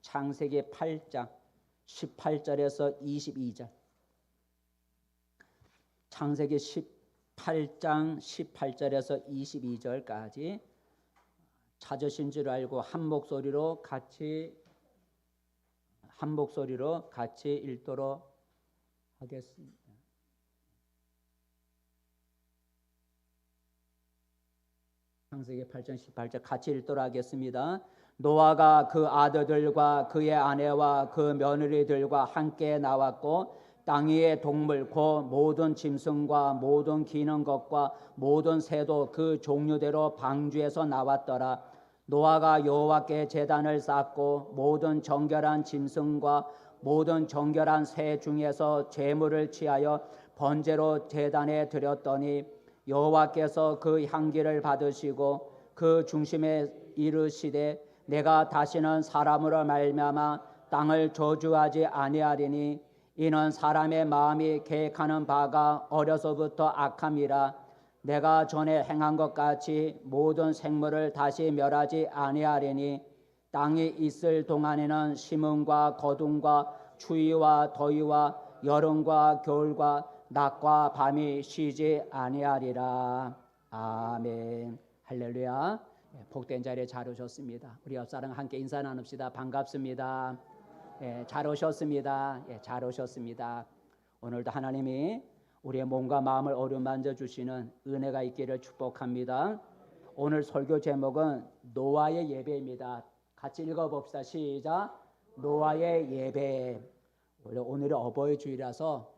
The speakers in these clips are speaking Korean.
창세기 8장 18절에서 22절. 창세기 18장 18절에서 22절까지 찾으신 줄 알고 한 목소리로 같이 읽도록 하겠습니다. 창세기 8장 18절 같이 읽도록 하겠습니다. 노아가 그 아들들과 그의 아내와 그 며느리들과 함께 나왔고 땅 위의 동물 곧 모든 짐승과 모든 기는 것과 모든 새도 그 종류대로 방주에서 나왔더라. 노아가 여호와께 제단을 쌓고 모든 정결한 짐승과 모든 정결한 새 중에서 제물을 취하여 번제로 제단에 드렸더니 여호와께서 그 향기를 받으시고 그 중심에 이르시되 내가 다시는 사람으로 말미암아 땅을 저주하지 아니하리니 이는 사람의 마음이 계획하는 바가 어려서부터 악함이라. 내가 전에 행한 것 같이 모든 생물을 다시 멸하지 아니하리니 땅이 있을 동안에는 심음과 거둠과 추위와 더위와 여름과 겨울과 낮과 밤이 쉬지 아니하리라. 아멘. 할렐루야. 복된 자리에 잘 오셨습니다. 우리 옆사람 함께 인사 나눕시다. 반갑습니다. 잘 오셨습니다. 잘 오셨습니다. 오늘도 하나님이 우리의 몸과 마음을 어루만져 주시는 은혜가 있기를 축복합니다. 오늘 설교 제목은 노아의 예배입니다. 같이 읽어봅시다. 시작. 노아의 예배. 원래 오늘이 어버이 주일이라서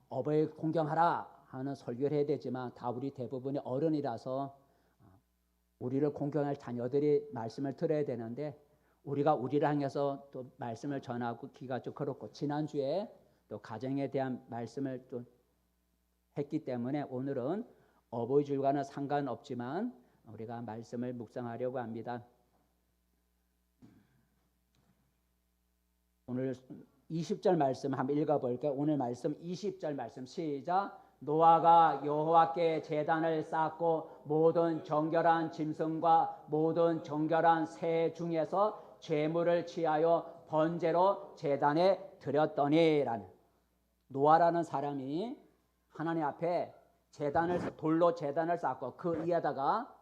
어버이 공경하라 하는 설교를 해야 되지만 다 우리 대부분이 어른이라서 우리를 공경할 자녀들이 말씀을 들어야 되는데 우리가 우리를 향해서 또 말씀을 전하기가 좀 그렇고 지난주에 또 가정에 대한 말씀을 또 했기 때문에 오늘은 어버이 주일과는 상관없지만 우리가 말씀을 묵상하려고 합니다. 오늘 20절 말씀 한번 읽어볼게요. 오늘 말씀 20절 말씀 시작. 노아가 여호와께 제단을 쌓고 모든 정결한 짐승과 모든 정결한 새 중에서 제물을 취하여 번제로 제단에 드렸더니라는. 노아라는 사람이 하나님 앞에 돌로 제단을 쌓고 그 위에다가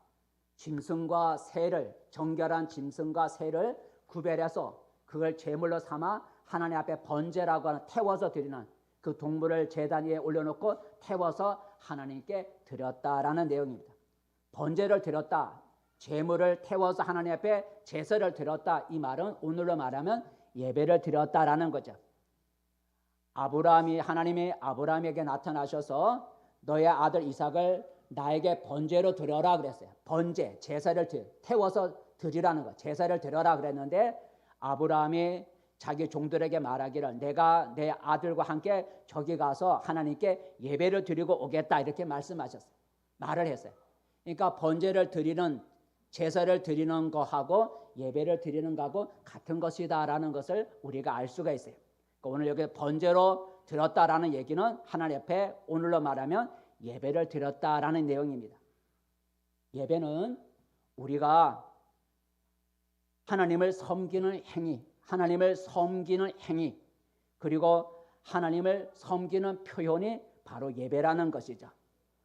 짐승과 새를, 정결한 짐승과 새를 구별해서 그걸 제물로 삼아 하나님 앞에 번제라고 하는 태워서 드리는 그 동물을 제단 위에 올려놓고 태워서 하나님께 드렸다라는 내용입니다. 번제를 드렸다, 제물을 태워서 하나님 앞에 제사를 드렸다, 이 말은 오늘로 말하면 예배를 드렸다라는 거죠. 하나님이 아브라함에게 나타나셔서 너의 아들 이삭을 나에게 번제로 드려라 그랬어요. 번제, 제사를 태워서 드리라는 거, 제사를 드려라 그랬는데 아브라함이 자기 종들에게 말하기를 내가 내 아들과 함께 저기 가서 하나님께 예배를 드리고 오겠다 이렇게 말을 했어요. 그러니까 번제를 드리는, 제사를 드리는 거하고 예배를 드리는 거하고 같은 것이다라는 것을 우리가 알 수가 있어요. 그러니까 오늘 여기 번제로 드렸다라는 얘기는 하나님 앞에 오늘로 말하면 예배를 드렸다라는 내용입니다. 예배는 우리가 하나님을 섬기는 행위, 그리고 하나님을 섬기는 표현이 바로 예배라는 것이죠.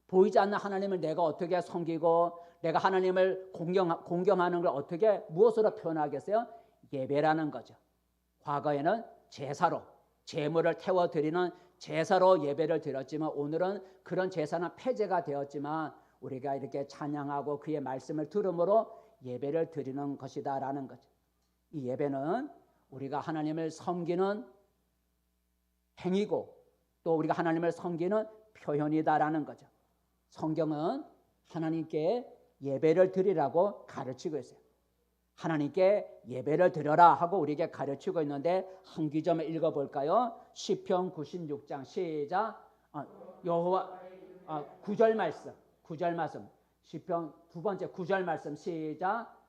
보이지 않는 하나님을 내가 어떻게 섬기고 내가 하나님을 공경하는 걸 어떻게 무엇으로 표현하겠어요? 예배라는 거죠. 과거에는 제사로, 제물을 태워드리는 제사로 예배를 드렸지만 오늘은 그런 제사는 폐제가 되었지만 우리가 이렇게 찬양하고 그의 말씀을 들음으로 예배를 드리는 것이다라는 거죠. 이 예배는 우리가 하나님을 섬기는 행위고 또 우리가 하나님을 섬기는 표현이다라는 거죠. 성경은 하나님께 예배를 드리라고 가르치고 있어요. 하나님께 예배를 드려라 하고 우리에게 가르치고 있는데 한 귀점을 읽어볼까요? 시편 96장 시작. 여호와 9절 말씀 시편 두 번째 9절 말씀 시작.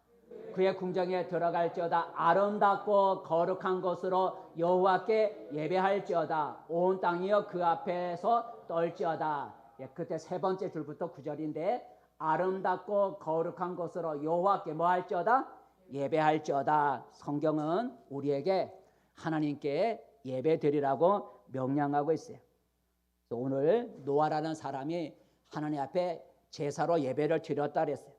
그의 궁정에 들어갈지어다 아름답고 거룩한 것으로 여호와께 예배할지어다 온 땅이여 그 앞에서 떨지어다. 그때 세 번째 줄부터 9절인데 아름답고 거룩한 것으로 여호와께 뭐 할지어다? 예배할지어다. 성경은 우리에게 하나님께 예배드리라고 명령하고 있어요. 오늘 노아라는 사람이 하나님 앞에 제사로 예배를 드렸다 그랬어요.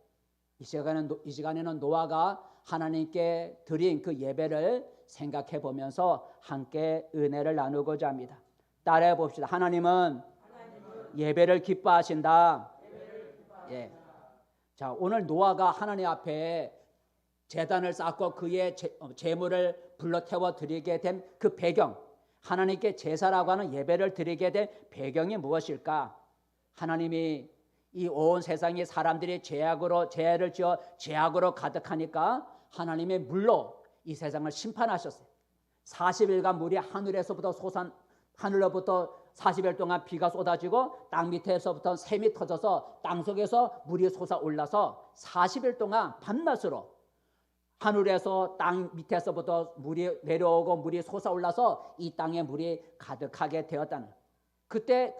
이 시간에는 노아가 하나님께 드린 그 예배를 생각해 보면서 함께 은혜를 나누고자 합니다. 따라해 봅시다. 하나님은 예배를 기뻐하신다. 예. 자, 오늘 노아가 하나님 앞에 제단을 쌓고 그의 제물을 불러 태워 드리게 된 그 배경, 하나님께 제사라고 하는 예배를 드리게 된 배경이 무엇일까? 하나님이 이 온 세상이 사람들이 죄를 지어 죄악으로 가득하니까 하나님의 물로 이 세상을 심판하셨어요. 40일간 물이 하늘로부터 40일 동안 비가 쏟아지고 땅 밑에서부터 샘이 터져서 땅 속에서 물이 솟아올라서 40일 동안 밤낮으로 하늘에서 땅 밑에서부터 물이 내려오고 물이 솟아올라서 이 땅에 물이 가득하게 되었다는 거예요. 그때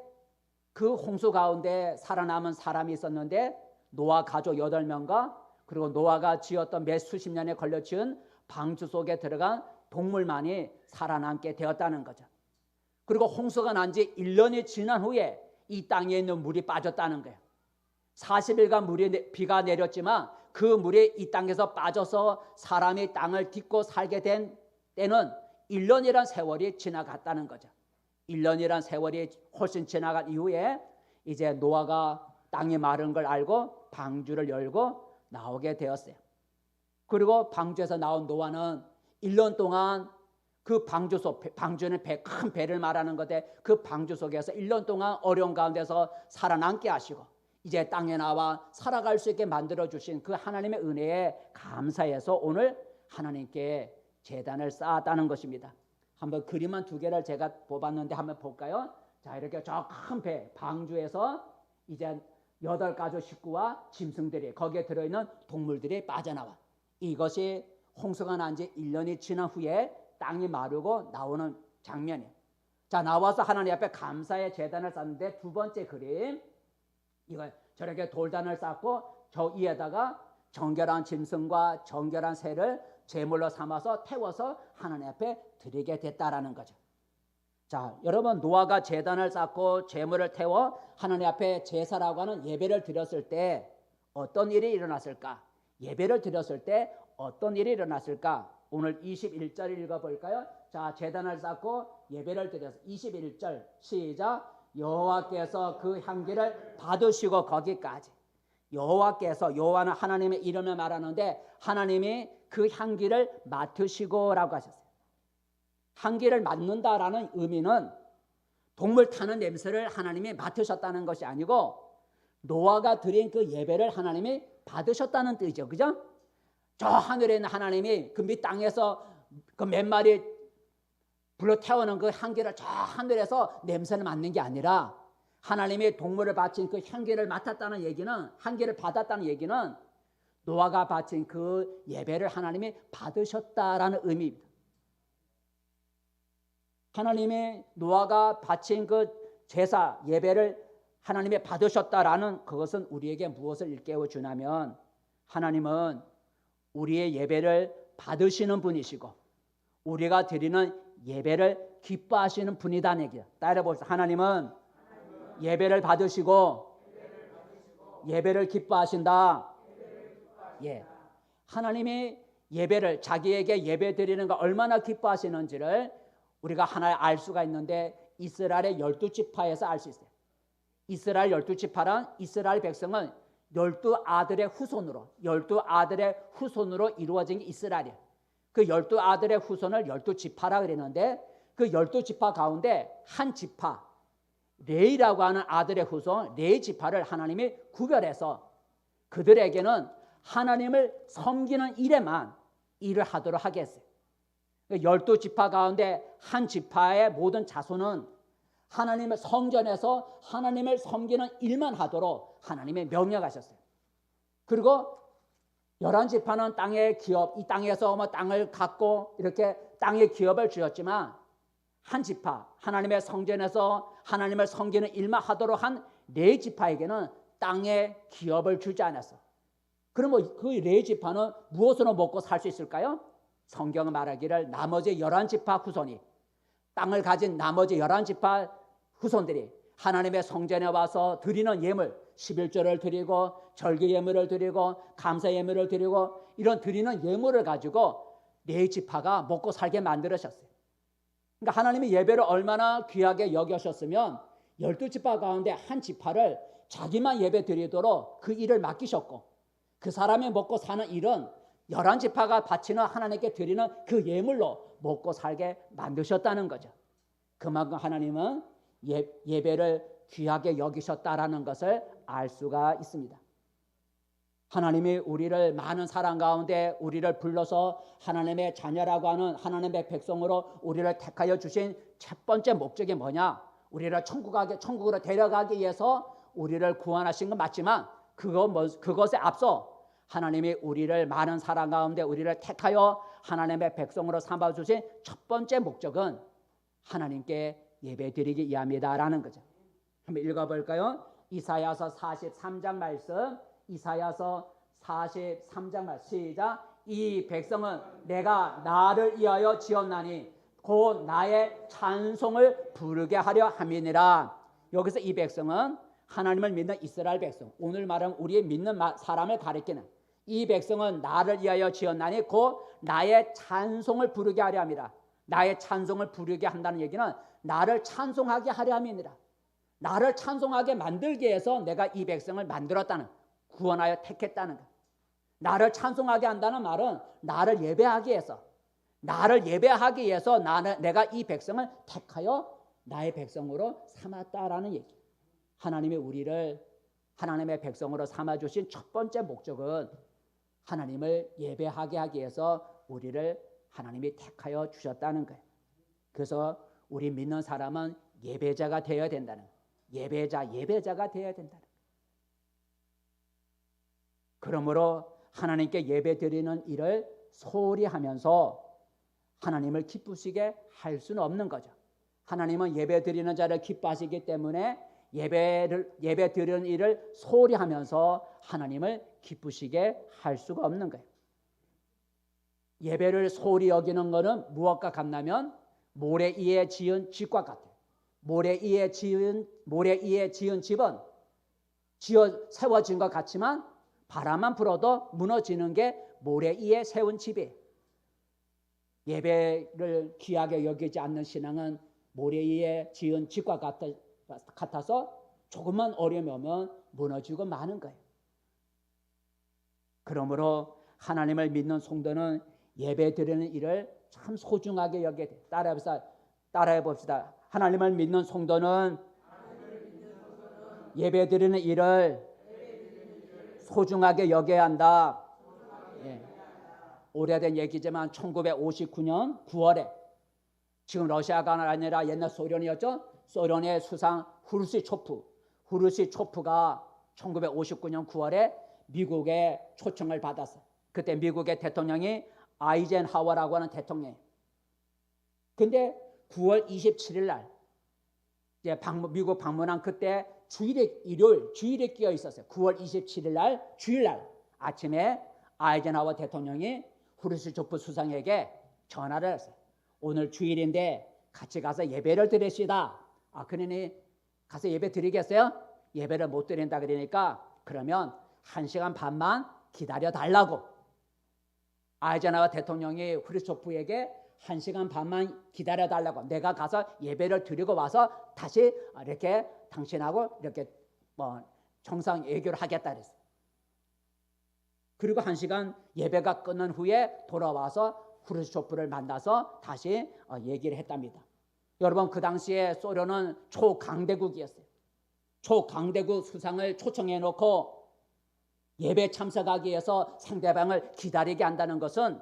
그 홍수 가운데 살아남은 사람이 있었는데 노아 가족 8명과 그리고 노아가 지었던 몇 수십 년에 걸려 지은 방주 속에 들어간 동물만이 살아남게 되었다는 거죠. 그리고 홍수가 난 지 1년이 지난 후에 이 땅에 있는 물이 빠졌다는 거예요. 40일간 비가 내렸지만 그 물이 이 땅에서 빠져서 사람이 땅을 딛고 살게 된 때는 1년이란 세월이 지나갔다는 거죠. 1년이란 세월이 훨씬 지나간 이후에 이제 노아가 땅이 마른 걸 알고 방주를 열고 나오게 되었어요. 그리고 방주에서 나온 노아는 1년 동안 그 방주는 큰 배를 말하는 건데 그 방주 속에서 1년 동안 어려운 가운데서 살아남게 하시고 이제 땅에 나와 살아갈 수 있게 만들어주신 그 하나님의 은혜에 감사해서 오늘 하나님께 제단을 쌓았다는 것입니다. 한번 그림만 2개를 제가 뽑았는데 한번 볼까요? 자, 이렇게 저 큰 배 방주에서 이제 8가족 식구와 짐승들이 거기에 들어있는 동물들이 빠져나와. 이것이 홍수가 난 지 1년이 지난 후에 땅이 마르고 나오는 장면이에요. 자, 나와서 하나님 앞에 감사의 제단을 쌓는데 2번째 그림, 이거 저렇게 돌단을 쌓고 저 위에다가 정결한 짐승과 정결한 새를 제물로 삼아서 태워서 하나님 앞에 드리게 됐다라는 거죠. 자, 여러분, 노아가 제단을 쌓고 제물을 태워 하나님 앞에 제사라고 하는 예배를 드렸을 때 어떤 일이 일어났을까? 예배를 드렸을 때 어떤 일이 일어났을까? 오늘 21절 읽어볼까요? 자, 제단을 쌓고 예배를 드려서 21절 시작. 여호와께서 그 향기를 받으시고 거기까지. 여호와는 하나님의 이름을 말하는데 하나님이 그 향기를 맡으시고라고 하셨어요. 향기를 맡는다라는 의미는 동물 타는 냄새를 하나님이 맡으셨다는 것이 아니고 노아가 드린 그 예배를 하나님이 받으셨다는 뜻이죠. 그죠? 저 하늘에 있는 하나님이 그 밑 땅에서 그 몇 마리 불러 태우는 그 향기를 저 하늘에서 냄새를 맡는 게 아니라 하나님이 동물을 바친 그 향기를 맡았다는 얘기는, 향기를 받았다는 얘기는 노아가 바친 그 예배를 하나님이 받으셨다라는 의미입니다. 하나님이 노아가 바친 그 제사 예배를 하나님이 받으셨다라는 그것은 우리에게 무엇을 일깨워 주냐면 하나님은 우리의 예배를 받으시는 분이시고 우리가 드리는 예배를 기뻐하시는 분이다는 얘기야. 따라해봅시다. 하나님은 예배를 받으시고 예배를 기뻐하신다. 예, 하나님이 예배를 자기에게 예배 드리는 거 얼마나 기뻐하시는지를 우리가 하나 알 수가 있는데 이스라엘의 12지파에서 알 수 있어요. 이스라엘 12지파란 이스라엘 백성은 12아들의 후손으로 이루어진 게 이스라엘이에요. 그 12아들의 후손을 12지파라 그랬는데 그 12지파 가운데 한 지파 레이라고 하는 아들의 후손 레이 지파를 하나님이 구별해서 그들에게는 하나님을 섬기는 일에만 일을 하도록 하게 했어요. 12지파 가운데 한 지파의 모든 자손은 하나님의 성전에서 하나님을 섬기는 일만 하도록 하나님이 명령하셨어요. 그리고 11지파는 땅의 기업, 이 땅에서 땅을 갖고 이렇게 땅의 기업을 주었지만 한 지파, 하나님의 성전에서 하나님을 섬기는 일만 하도록 한 4지파에게는 땅의 기업을 주지 않았어. 그러면 그 네 지파는 무엇으로 먹고 살 수 있을까요? 성경은 말하기를 나머지 11지파 후손이, 땅을 가진 나머지 11지파 후손들이 하나님의 성전에 와서 드리는 예물, 11조를 드리고 절기 예물을 드리고 감사 예물을 드리고 이런 드리는 예물을 가지고 네 지파가 먹고 살게 만들으셨어요. 그러니까 하나님이 예배를 얼마나 귀하게 여기셨으면 12지파 가운데 한 지파를 자기만 예배 드리도록 그 일을 맡기셨고, 그 사람이 먹고 사는 일은 11지파가 바치는 하나님께 드리는 그 예물로 먹고 살게 만드셨다는 거죠. 그만큼 하나님은 예배를 귀하게 여기셨다라는 것을 알 수가 있습니다. 하나님이 우리를 많은 사람 가운데 우리를 불러서 하나님의 자녀라고 하는 하나님의 백성으로 우리를 택하여 주신 첫 번째 목적이 뭐냐? 우리를 천국으로 데려가기 위해서 우리를 구원하신 건 맞지만 그것에 앞서 하나님이 우리를 많은 사람 가운데 우리를 택하여 하나님의 백성으로 삼아주신 첫 번째 목적은 하나님께 예배드리기 위함이다라는 거죠. 한번 읽어볼까요? 이사야서 43장 말씀, 이사야서 43장 말씀 시작. 이 백성은 내가 나를 위하여 지었나니 곧 나의 찬송을 부르게 하려 함이니라. 여기서 이 백성은 하나님을 믿는 이스라엘 백성, 오늘 말하면 우리의 믿는 사람을 가리키는 이 백성은 나를 위하여 지었나니 곧 나의 찬송을 부르게 하려 함이라. 나의 찬송을 부르게 한다는 얘기는 나를 찬송하게 하려 함이니라. 나를 찬송하게 만들기 위해서 내가 이 백성을 만들었다는, 구원하여 택했다는 것. 나를 찬송하게 한다는 말은 나를 예배하기 위해서, 내가 이 백성을 택하여 나의 백성으로 삼았다라는 얘기. 하나님이 우리를 하나님의 백성으로 삼아주신 첫 번째 목적은 하나님을 예배하게 하기 위해서 우리를 하나님이 택하여 주셨다는 거예요. 그래서 우리 믿는 사람은 예배자가 되어야 된다는 거예요. 예배자가 되어야 된다는 거예요. 그러므로 하나님께 예배 드리는 일을 소홀히 하면서 하나님을 기쁘시게 할 수는 없는 거죠. 하나님은 예배 드리는 자를 기뻐하시기 때문에 예배 드리는 일을 소홀히 하면서 하나님을 기쁘시게 할 수가 없는 거예요. 예배를 소홀히 여기는 것은 무엇과 같냐면 모래 위에 지은 집과 같아요. 모래 위에 지은 집은 세워진 것 같지만 바람만 불어도 무너지는 게 모래 위에 세운 집이에요. 예배를 귀하게 여기지 않는 신앙은 모래 위에 지은 집과 같아서 조금만 어려움이 오면 무너지고 마는 거예요. 그러므로 하나님을 믿는 성도는 예배 드리는 일을 참 소중하게 여겨야 돼요. 따라해 봅시다. 하나님을 믿는 성도는 예배 드리는 일을 소중하게 여겨야 한다. 예. 오래된 얘기지만 1959년 9월에, 지금 러시아가 아니라 옛날 소련이었죠. 소련의 수상 후르시초프가 1959년 9월에 미국의 초청을 받았어요. 그때 미국의 대통령이 아이젠하워라고 하는 대통령이에요. 근데 9월 27일 날 미국 방문한 그때 주일에 끼어 있었어요. 9월 27일 날 주일날 아침에 아이젠하워 대통령이 후르시초프 수상에게 전화를 했어요. 오늘 주일인데 같이 가서 예배를 드립시다. 그러니 가서 예배 드리겠어요? 예배를 못 드린다 그러니까 그러면 1시간 반만 기다려 달라고. 아이젠하워 대통령이 후르시초프에게 1시간 반만 기다려 달라고, 내가 가서 예배를 드리고 와서 다시 이렇게 당신하고 이렇게 정상 외교를 하겠다 그랬어요. 그리고 1시간 예배가 끝난 후에 돌아와서 후르시초프를 만나서 다시 얘기를 했답니다. 여러분, 그 당시에 소련은 초강대국이었어요. 초강대국 수상을 초청해 놓고 예배 참석하기 위해서 상대방을 기다리게 한다는 것은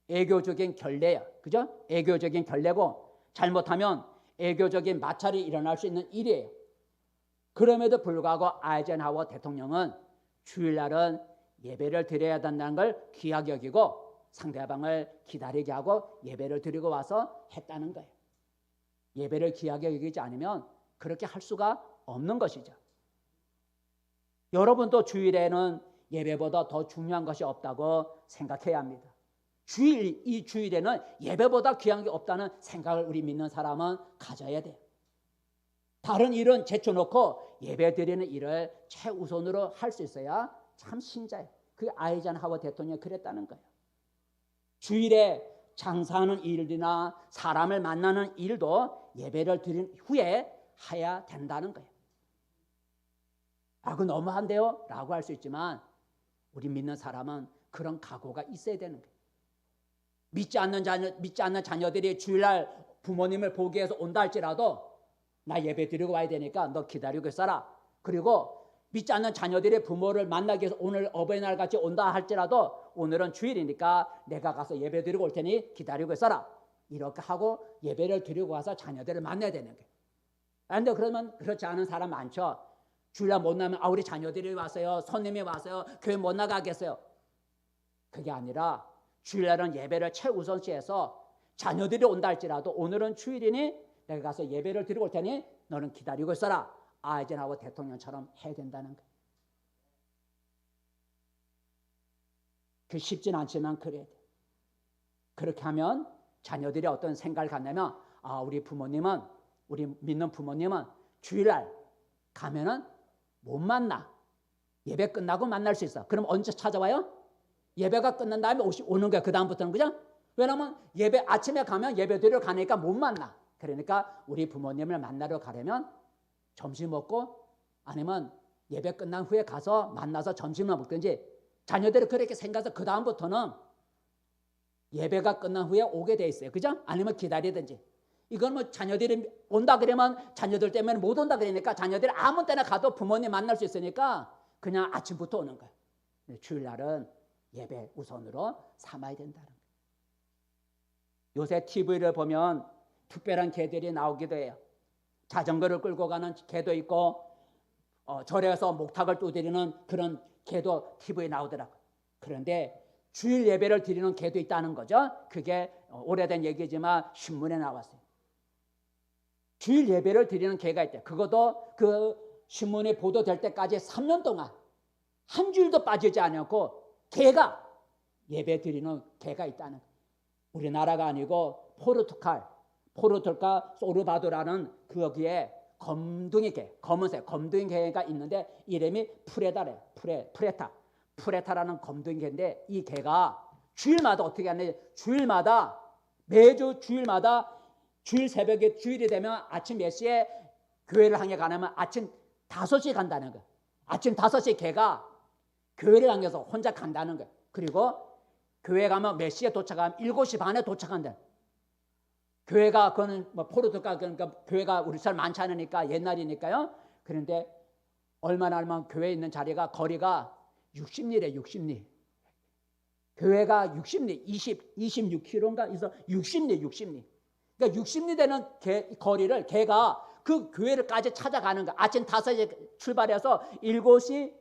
애교적인 결례예요. 그죠? 애교적인 결례고, 잘못하면 애교적인 마찰이 일어날 수 있는 일이에요. 그럼에도 불구하고 아이젠하워 대통령은 주일날은 예배를 드려야 된다는 걸 귀하게 여기고 상대방을 기다리게 하고 예배를 드리고 와서 했다는 거예요. 예배를 귀하게 여기지 않으면 그렇게 할 수가 없는 것이죠. 여러분도 주일에는 예배보다 더 중요한 것이 없다고 생각해야 합니다. 이 주일에는 예배보다 귀한 게 없다는 생각을 우리 믿는 사람은 가져야 돼요. 다른 일은 제쳐놓고 예배 드리는 일을 최우선으로 할 수 있어야 참 신자예요. 그게 아이젠하워 대통령이 그랬다는 거예요. 주일에 장사하는 일이나 사람을 만나는 일도 예배를 드린 후에 해야 된다는 거예요. 그거 너무한데요? 라고 할 수 있지만 우리 믿는 사람은 그런 각오가 있어야 되는 거예요. 믿지 않는 자녀들이 주일날 부모님을 보기 위해서 온다 할지라도 나 예배 드리고 와야 되니까 너 기다리고 있어라. 그리고 믿지 않는 자녀들이 부모를 만나기 위해서 오늘 어버이날 같이 온다 할지라도 오늘은 주일이니까 내가 가서 예배 드리고 올 테니 기다리고 있어라. 이렇게 하고 예배를 드리고 와서 자녀들을 만나야 되는 거예요. 그런데 그러면 그렇지 않은 사람 많죠. 주일날 못 나면 우리 자녀들이 왔어요. 손님이 왔어요. 교회 못 나가겠어요. 그게 아니라 주일날은 예배를 최우선시해서 자녀들이 온다 할지라도 오늘은 주일이니 내가 가서 예배를 드리고 올 테니 너는 기다리고 있어라. 아이젠하워 대통령처럼 해야 된다는 거예요. 그 쉽진 않지만 그래야 돼요. 그렇게 하면 자녀들이 어떤 생각을 갖냐면 우리 믿는 부모님은 주일날 가면은 못 만나. 예배 끝나고 만날 수 있어. 그럼 언제 찾아와요? 예배가 끝난 다음에 오는 거야. 그 다음부터는. 그죠? 왜냐하면 아침에 가면 예배 드리러 가니까 못 만나. 그러니까 우리 부모님을 만나러 가려면 점심 먹고 아니면 예배 끝난 후에 가서 만나서 점심을 먹든지 자녀들이 그렇게 생각해서 그 다음부터는 예배가 끝난 후에 오게 돼 있어요. 그죠? 아니면 기다리든지. 이건 뭐 자녀들이 온다 그러면 자녀들 때문에 못 온다 그러니까 자녀들이 아무 때나 가도 부모님 만날 수 있으니까 그냥 아침부터 오는 거예요. 주일날은 예배 우선으로 삼아야 된다는 거예요. 요새 TV를 보면 특별한 개들이 나오기도 해요. 자전거를 끌고 가는 개도 있고 절에서 목탁을 두드리는 그런 개도 TV에 나오더라고요. 그런데 주일 예배를 드리는 개도 있다는 거죠. 그게 오래된 얘기지만 신문에 나왔어요. 주일 예배를 드리는 개가 있대요. 그것도 그 신문에 보도될 때까지 3년 동안 한 주일도 빠지지 않았고 개가 예배 드리는 개가 있다는 거예요. 우리나라가 아니고 포르투갈 소르바도라는 거기에 검둥이 개, 검은색 검둥이 개가 있는데 이름이 프레다래요. 프레타라는 검둥이 개인데 이 개가 주일마다 어떻게 하냐? 매주 주일마다 주일 새벽에 주일이 되면 아침 몇 시에 교회를 향해 가냐면 아침 5시에 간다는 거예요. 아침 5시에 개가 교회를 향해서 혼자 간다는 거예요. 그리고 교회 가면 몇 시에 도착하면 7시 반에 도착한다. 교회가 그거는 뭐 포르투갈 그러니까 교회가 우리처럼 많지 않으니까 옛날이니까요. 그런데 얼마나 하면 교회에 있는 자리가 거리가 60리래 60리. 교회가 60리 26km인가 있어 60리. 그러니까 60리 되는 거리를 걔가 그 교회를까지 찾아가는 거야. 아침 5시에 출발해서 7시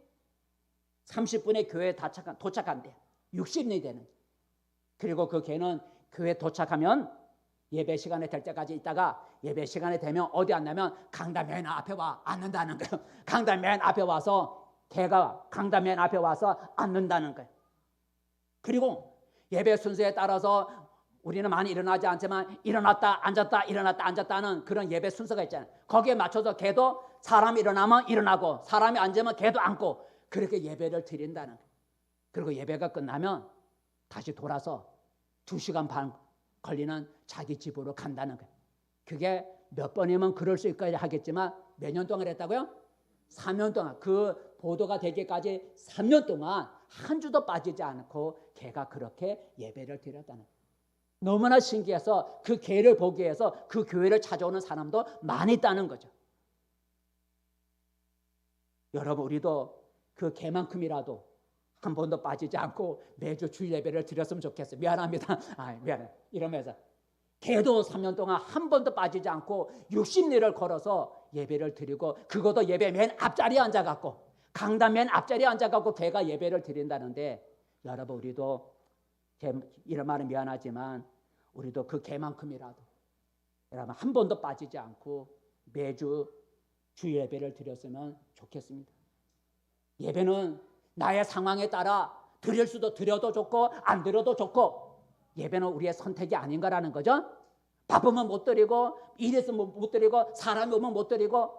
30분에 교회에 도착한대. 60리 되는. 그리고 그 개는 교회에 도착하면 예배 시간에 될 때까지 있다가 예배 시간에 되면 어디 앉냐면 강단 맨 앞에 와 앉는다는 거예요. 강단 맨 앞에 와서 개가 강단 맨 앞에 와서 앉는다는 거예요. 그리고 예배 순서에 따라서 우리는 많이 일어나지 않지만 일어났다 앉았다는 그런 예배 순서가 있잖아요. 거기에 맞춰서 개도 사람이 일어나면 일어나고 사람이 앉으면 개도 앉고 그렇게 예배를 드린다는 거예요. 그리고 예배가 끝나면 다시 돌아서 2시간 반 걸리는 자기 집으로 간다는 거예요. 그게 몇 번이면 그럴 수 있까지 하겠지만 몇 년 동안 했다고요? 3년 동안 그 보도가 되기까지 3년 동안 한 주도 빠지지 않고 개가 그렇게 예배를 드렸다는 거예요. 너무나 신기해서 그 개를 보기 위해서 그 교회를 찾아오는 사람도 많이 있다는 거죠. 여러분 우리도 그 개만큼이라도 한 번도 빠지지 않고 매주 주일 예배를 드렸으면 좋겠어요. 미안합니다. 미안해. 이러면서 개도 3년 동안 한 번도 빠지지 않고 60리를 걸어서 예배를 드리고 그것도 예배 맨 앞자리에 앉아갖고 강단 맨 앞자리에 앉아갖고 개가 예배를 드린다는데 여러분 우리도 이런 말은 미안하지만 우리도 그 개만큼이라도 여러분 한 번도 빠지지 않고 매주 주일 예배를 드렸으면 좋겠습니다. 예배는 나의 상황에 따라 드릴 수도 드려도 좋고 안 드려도 좋고, 예배는 우리의 선택이 아닌 거라는 거죠. 바쁘면 못 드리고, 일이 있으면 못 드리고, 사람이 오면 못 드리고,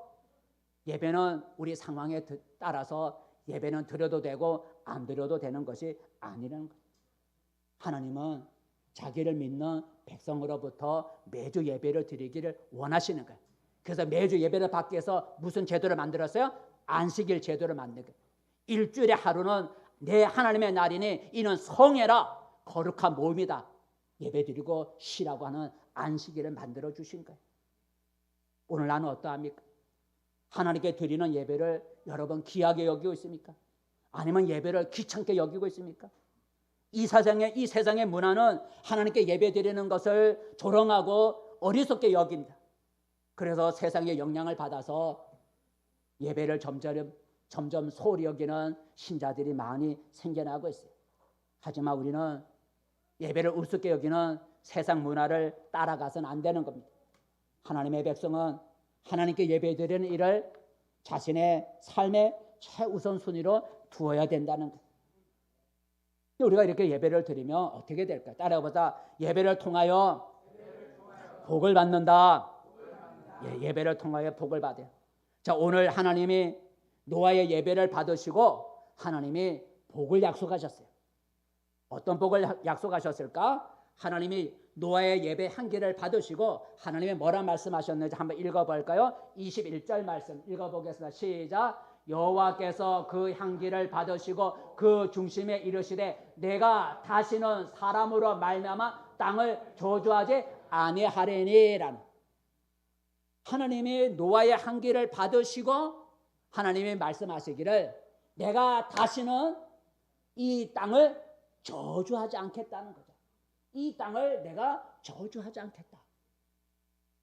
예배는 우리 상황에 따라서 예배는 드려도 되고 안 드려도 되는 것이 아니라는 거예요. 하나님은 자기를 믿는 백성으로부터 매주 예배를 드리기를 원하시는 거예요. 그래서 매주 예배를 받기 위해서 무슨 제도를 만들었어요? 안식일 제도를 만든 거예요. 일주일에 하루는 내 하나님의 날이니 이는 성회라, 거룩한 모임이다, 예배 드리고 쉬라고 하는 안식일을 만들어 주신 거예요. 오늘 나는 어떠합니까? 하나님께 드리는 예배를 여러분 귀하게 여기고 있습니까? 아니면 예배를 귀찮게 여기고 있습니까? 이 세상의 문화는 하나님께 예배 드리는 것을 조롱하고 어리석게 여깁니다. 그래서 세상의 영향을 받아서 예배를 점점 소홀히 여기는 신자들이 많이 생겨나고 있어요. 하지만 우리는 예배를 우습게 여기는 세상 문화를 따라가서는 안 되는 겁니다. 하나님의 백성은 하나님께 예배드리는 일을 자신의 삶의 최우선순위로 두어야 된다는 것. 우리가 이렇게 예배를 드리면 어떻게 될까요? 따라해보자. 예배를 통하여 복을 받는다. 예배를 통하여 복을 받아요. 자, 오늘 하나님이 노아의 예배를 받으시고 하나님이 복을 약속하셨어요. 어떤 복을 약속하셨을까? 하나님이 노아의 예배 향기를 받으시고 하나님이 뭐라 말씀하셨는지 한번 읽어볼까요? 21절 말씀 읽어보겠습니다. 시작. 여호와께서 그 향기를 받으시고 그 중심에 이르시되 내가 다시는 사람으로 말미암아 땅을 저주하지 아니하리니라는, 하나님이 노아의 향기를 받으시고 하나님이 말씀하시기를 내가 다시는 이 땅을 저주하지 않겠다는 거죠. 이 땅을 내가 저주하지 않겠다.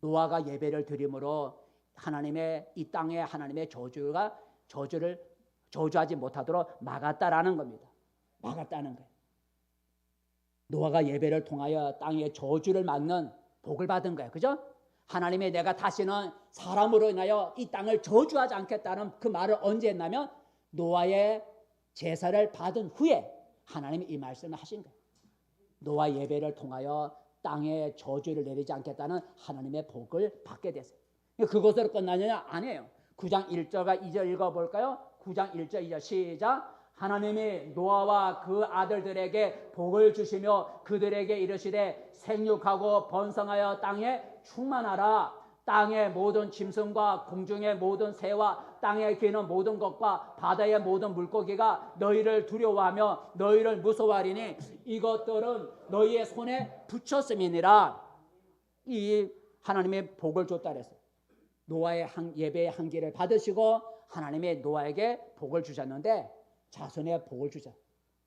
노아가 예배를 드림으로 하나님의 이 땅에 하나님의 저주를 저주하지 못하도록 막았다라는 겁니다. 막았다는 거예요. 노아가 예배를 통하여 땅의 저주를 막는 복을 받은 거예요. 그죠? 하나님이 내가 다시는 사람으로 인하여 이 땅을 저주하지 않겠다는 그 말을 언제 했냐면 노아의 제사를 받은 후에 하나님이 이 말씀을 하신 거예요. 노아 예배를 통하여 땅에 저주를 내리지 않겠다는 하나님의 복을 받게 됐어요. 그것으로 끝나느냐? 아니에요. 9장 1절과 2절 읽어볼까요? 9장 1절 2절 시작. 하나님이 노아와 그 아들들에게 복을 주시며 그들에게 이르시되 생육하고 번성하여 땅에 충만하라. 땅의 모든 짐승과 공중의 모든 새와 땅에 기는 모든 것과 바다의 모든 물고기가 너희를 두려워하며 너희를 무서워하리니 이것들은 너희의 손에 붙였음이니라. 이 하나님의 복을 줬다 그랬어요. 노아의 예배의 향기를 받으시고 하나님이 노아에게 복을 주셨는데 자손의 복을 주자.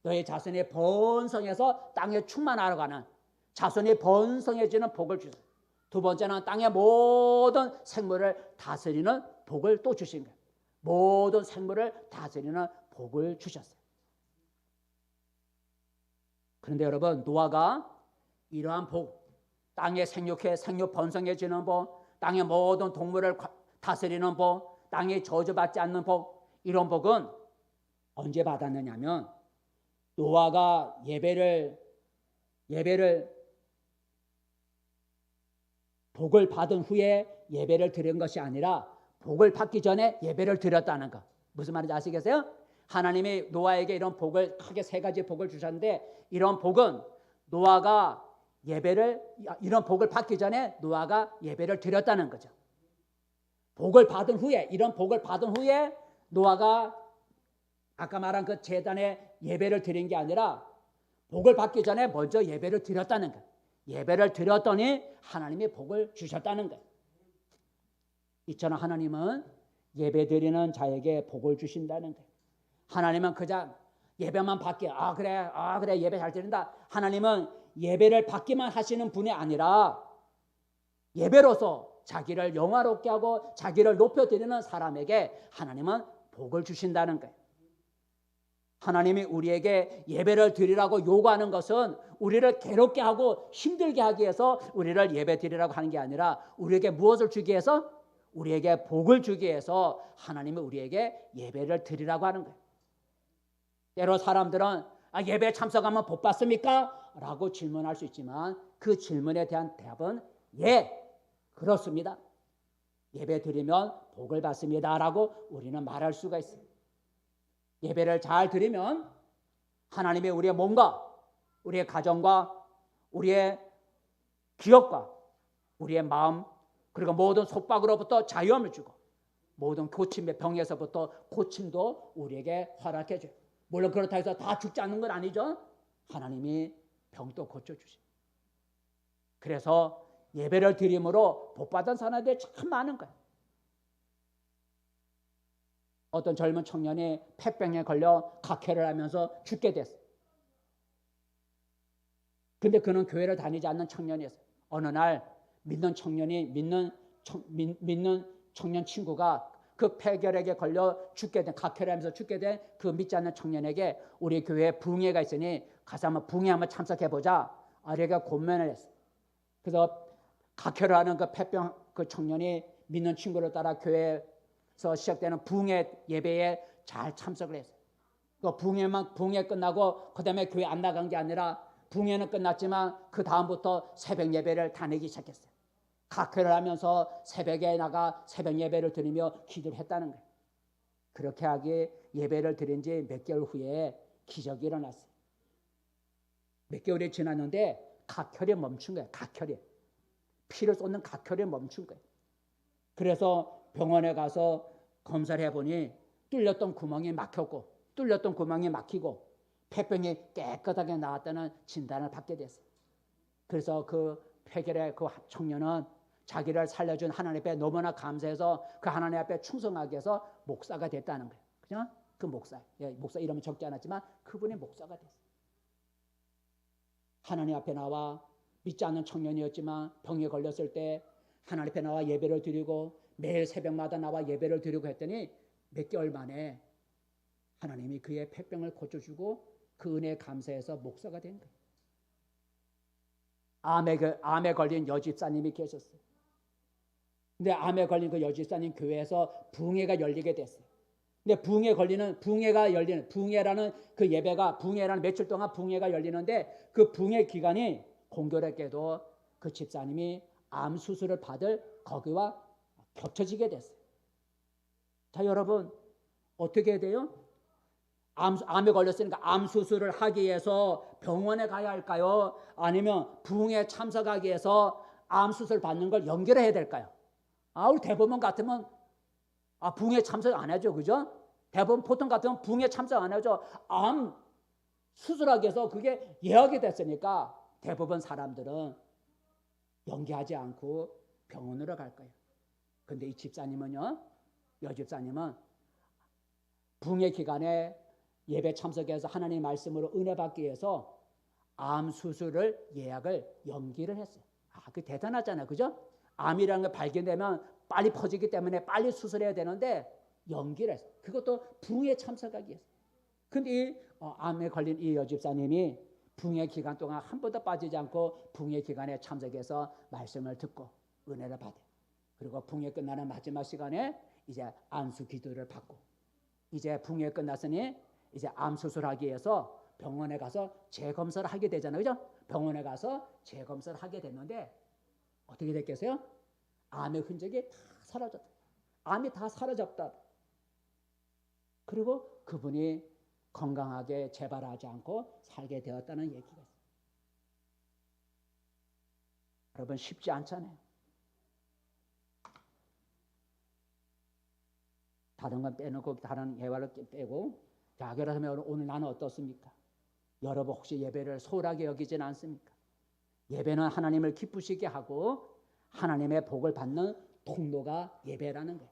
너희 자손이 번성해서 땅에 충만하러 가는, 자손이 번성해지는 복을 주자. 두 번째는 땅의 모든 생물을 다스리는 복을 또 주신 거예요. 모든 생물을 다스리는 복을 주셨어요. 그런데 여러분, 노아가 이러한 복, 땅에 생육 번성해지는 복, 땅의 모든 동물을 다스리는 복, 땅에 저주받지 않는 복, 이런 복은 언제 받았느냐면 노아가 예배를 복을 받은 후에 예배를 드린 것이 아니라 복을 받기 전에 예배를 드렸다는 것. 무슨 말인지 아시겠어요? 하나님이 노아에게 이런 복을, 크게 세 가지 복을 주셨는데 이런 복은 노아가 이런 복을 받기 전에 노아가 예배를 드렸다는 거죠. 복을 받은 후에, 이런 복을 받은 후에 노아가 아까 말한 그 제단에 예배를 드린 게 아니라 복을 받기 전에 먼저 예배를 드렸다는 거예요. 예배를 드렸더니 하나님이 복을 주셨다는 거예요. 이처럼 하나님은 예배 드리는 자에게 복을 주신다는 거예요. 하나님은 그저 예배만 받게, 그래 예배 잘 드린다. 하나님은 예배를 받기만 하시는 분이 아니라 예배로서 자기를 영화롭게 하고 자기를 높여드리는 사람에게 하나님은 복을 주신다는 거예요. 하나님이 우리에게 예배를 드리라고 요구하는 것은 우리를 괴롭게 하고 힘들게 하기 위해서 우리를 예배 드리라고 하는 게 아니라 우리에게 무엇을 주기 위해서? 우리에게 복을 주기 위해서 하나님이 우리에게 예배를 드리라고 하는 거예요. 때로 사람들은 예배에 참석하면 복 받습니까? 라고 질문할 수 있지만 그 질문에 대한 대답은 예, 그렇습니다. 예배 드리면 복을 받습니다 라고 우리는 말할 수가 있어요. 예배를 잘 드리면 하나님의 우리의 몸과 우리의 가정과 우리의 기억과 우리의 마음 그리고 모든 속박으로부터 자유함을 주고 모든 고침의 병에서부터 고침도 우리에게 허락해 줘요. 물론 그렇다 해서 다 죽지 않는 건 아니죠. 하나님이 병도 고쳐주시고. 그래서 예배를 드림으로 복받은 사람들이 참 많은 거예요. 어떤 젊은 청년이 폐병에 걸려 각혈을 하면서 죽게 됐어요. 근데 그는 교회를 다니지 않는 청년이었어요. 어느 날 믿는 청년 친구가 그 폐결핵에 걸려 죽게 된 각혈하면서 죽게 된 그 믿지 않는 청년에게 우리 교회에 붕해가 있으니 가서 한번 붕해 한번 참석해보자. 아래가 권면을 했어요. 그래서 각혈을 하는 그 폐병 그 청년이 믿는 친구를 따라 교회에서 시작되는 붕해 예배에 잘 참석을 했어요. 그 붕해 끝나고 그 다음에 교회 안 나간 게 아니라 붕해는 끝났지만 그 다음부터 새벽 예배를 다니기 시작했어요. 각회를 하면서 새벽에 나가 새벽 예배를 드리며 기도를 했다는 거예요. 그렇게 하기에 예배를 드린 지 몇 개월 후에 기적이 일어났어요. 몇 개월이 지났는데 각혈이 멈춘 거예요. 각혈이. 피를 쏟는 각혈이 멈춘 거예요. 그래서 병원에 가서 검사를 해보니 뚫렸던 구멍이 막혔고 뚫렸던 구멍이 막히고 폐병이 깨끗하게 나왔다는 진단을 받게 됐어요. 그래서 그 폐결의 그 청년은 자기를 살려준 하나님 앞에 너무나 감사해서 그 하나님 앞에 충성하기 위해서 목사가 됐다는 거예요. 그냥 그 목사, 목사 이름은 적지 않았지만 그분이 목사가 됐어요. 하나님 앞에 나와 믿지 않는 청년이었지만 병에 걸렸을 때 하나님 앞에 나와 예배를 드리고 매일 새벽마다 나와 예배를 드리고 했더니 몇 개월 만에 하나님이 그의 폐병을 고쳐주고 그 은혜에 감사해서 목사가 된 거예요. 암에 걸린 여집사님이 계셨어요. 근데 암에 걸린 그 여집사님 교회에서 붕해가 열리게 됐어요. 근데 붕해라는 그 예배가 붕해라는 며칠 동안 붕해가 열리는데 그 붕해 기간이 공교롭게도 그 집사님이 암 수술을 받을 거기와 겹쳐지게 됐어요. 자, 여러분 어떻게 해야 돼요? 암에 걸렸으니까 암 수술을 하기 위해서 병원에 가야 할까요? 아니면 붕에 참석하기 위해서 암 수술 받는 걸 연결해야 될까요? 우리 대법원 같으면 붕에 참석 안 하죠, 그죠? 대법원 보통 같으면 붕에 참석 안 하죠. 암 수술하기 위해서 그게 예약이 됐으니까 대부분 사람들은 연기하지 않고 병원으로 갈 거예요. 근데 이 집사님은요, 여집사님은 붕의 기간에 예배 참석해서 하나님의 말씀으로 은혜 받기 위해서 암 수술을 예약을 연기를 했어요. 그 대단하잖아요, 그죠? 암이라는 게 발견되면 빨리 퍼지기 때문에 빨리 수술해야 되는데 연기를 했어요. 그것도 붕에 참석하기 위해서. 근데 이 암에 걸린 이 여집사님이 붕의 기간 동안 한 번도 빠지지 않고 붕의 기간에 참석해서 말씀을 듣고 은혜를 받아요. 그리고 붕이 끝나는 마지막 시간에 이제 안수 기도를 받고 이제 붕이 끝났으니 이제 암 수술하기 위해서 병원에 가서 재검사를 하게 되잖아요, 그죠? 병원에 가서 재검사를 하게 됐는데 어떻게 됐겠어요? 암의 흔적이 다 사라졌다. 암이 다 사라졌다. 그리고 그분이 건강하게 재발하지 않고 살게 되었다는 얘기가 있어요. 여러분 쉽지 않잖아요. 다른 건 빼놓고 다른 예화를 빼고 자, 그렇다면 오늘 나는 어떻습니까? 여러분 혹시 예배를 소홀하게 여기진 않습니까? 예배는 하나님을 기쁘시게 하고 하나님의 복을 받는 통로가 예배라는 거예요.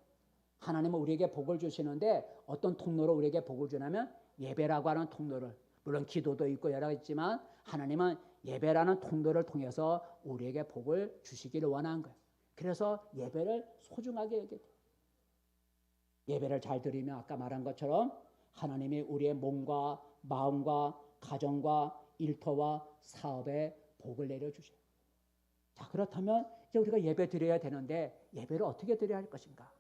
하나님은 우리에게 복을 주시는데 어떤 통로로 우리에게 복을 주냐면 예배라고 하는 통로를, 물론 기도도 있고 여러 가지 있지만 하나님은 예배라는 통로를 통해서 우리에게 복을 주시기를 원하는 거예요. 그래서 예배를 소중하게 여겨야 돼요. 예배를 잘 드리면 아까 말한 것처럼 하나님이 우리의 몸과 마음과 가정과 일터와 사업에 복을 내려주셔요. 자, 그렇다면 이제 우리가 예배 드려야 되는데 예배를 어떻게 드려야 할 것인가?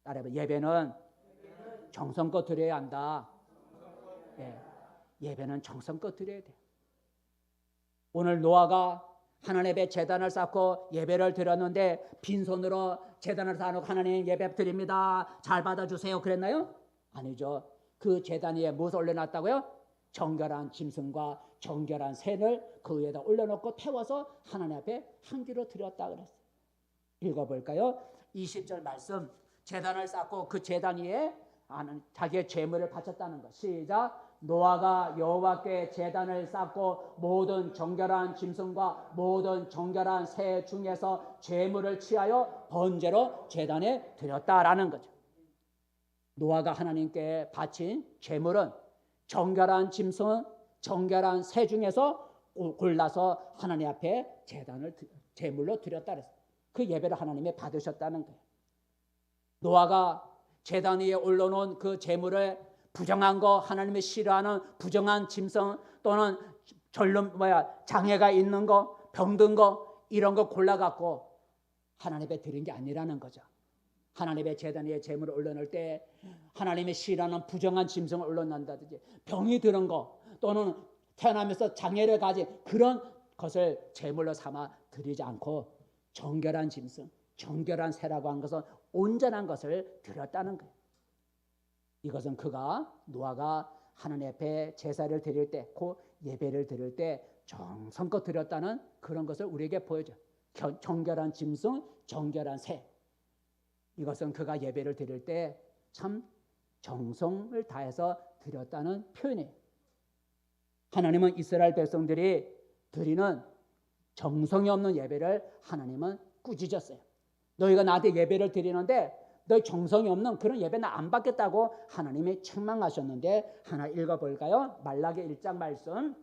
따라해봐. 예배는 정성껏 드려야 한다. 예, 예배는 정성껏 드려야 돼요. 오늘 노아가 하나님 앞에 제단을 쌓고 예배를 드렸는데 빈손으로 제단을 쌓아놓고 하나님 예배 드립니다, 잘 받아주세요 그랬나요? 아니죠. 그 제단 위에 무엇을 올려놨다고요? 정결한 짐승과 정결한 새를 그 위에다 올려놓고 태워서 하나님 앞에 향기로 드렸다 그랬어요. 읽어볼까요? 20절 말씀. 제단을 쌓고 그 제단 위에 자기의 제물을 바쳤다는 것. 시작. 노아가 여호와께 제단을 쌓고 모든 정결한 짐승과 모든 정결한 새 중에서 제물을 취하여 번제로 제단에 드렸다라는 거죠. 노아가 하나님께 바친 제물은 정결한 짐승, 정결한 새 중에서 골라서 하나님 앞에 제물로 드렸다 그랬어요. 그 예배를 하나님이 받으셨다는 거예요. 노아가 제단 위에 올려놓은 그 제물을 부정한 거, 하나님이 싫어하는 부정한 짐승 또는 장애가 있는 거, 병든 거 이런 거 골라갖고 하나님께 드린 게 아니라는 거죠. 하나님의 제단 위에 제물을 올려놓을 때 하나님이 싫어하는 부정한 짐승을 올려놓는다든지 병이 드는 거 또는 태어나면서 장애를 가진 그런 것을 제물로 삼아 드리지 않고 정결한 짐승, 정결한 새라고 한 것은 온전한 것을 드렸다는 거예요. 이것은 노아가 하나님 앞에 제사를 드릴 때, 그 예배를 드릴 때 정성껏 드렸다는 그런 것을 우리에게 보여줘요. 정결한 짐승, 정결한 새. 이것은 그가 예배를 드릴 때 참 정성을 다해서 드렸다는 표현이에요. 하나님은 이스라엘 백성들이 드리는 정성이 없는 예배를 하나님은 꾸짖었어요. 너희가 나한테 예배를 드리는데 너희 정성이 없는 그런 예배 나 안 받겠다고 하나님이 책망하셨는데 하나 읽어볼까요? 말라기 1장 말씀.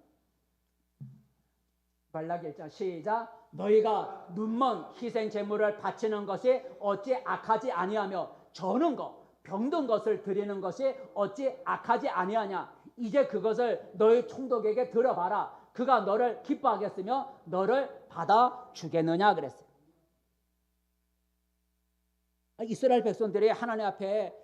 말라기 1장 시작. 너희가 눈먼 희생 제물을 바치는 것이 어찌 악하지 아니하며 저는 것 병든 것을 드리는 것이 어찌 악하지 아니하냐. 이제 그것을 너희 총독에게 들어봐라. 그가 너를 기뻐하겠으며 너를 받아주겠느냐 그랬어요. 이스라엘 백성들이 하나님 앞에